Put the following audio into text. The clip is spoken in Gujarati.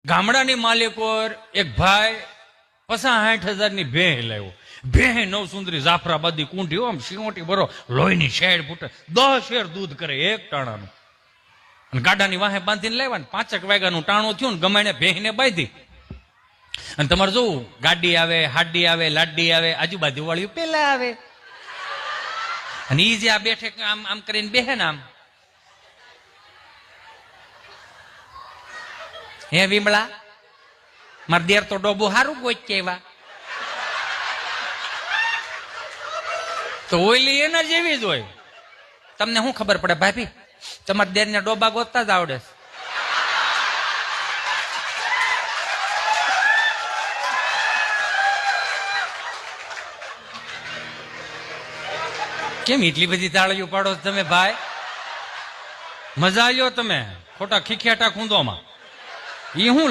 ગામડાની માલિકો એક ભાઈ 65,000 ભેહ લાવ્યો. ભેહ નવસુંદરી જાફરાબાદી કુંઠી આમ સિંહોટી ભરો લોહીની શેડ ફૂટે 10 શેર દૂધ કરે એક ટાણાનું. અને ગાડાની વાહે બાંધીને લાવ્યા ને 5 વાગ્યાનું ટાણું થયું ને ગમાઈને ભેહને બાંધી. અને તમારે જોવું ગાડી આવે, હાડી આવે, લાડી આવે, આજુબાજુ વાળીઓ પેલા આવે. અને ઈ જે આ બેઠે આમ આમ કરીને બેહે ને આમ, હે વિમળા માર દેર તો ડોબું હારું ગોચ કેવા. તો ઓઈલી એના જેવી જ હોય. તમને શું ખબર પડે ભાભી, તમારા દેર ને ડોબા ગોતતા જ આવડે. કેમ એટલી બધી તાળીઓ પાડો તમે ભાઈ? મજા આવ્યો તમે ખોટા ખીખેટા ખૂંદોમાં. એ હું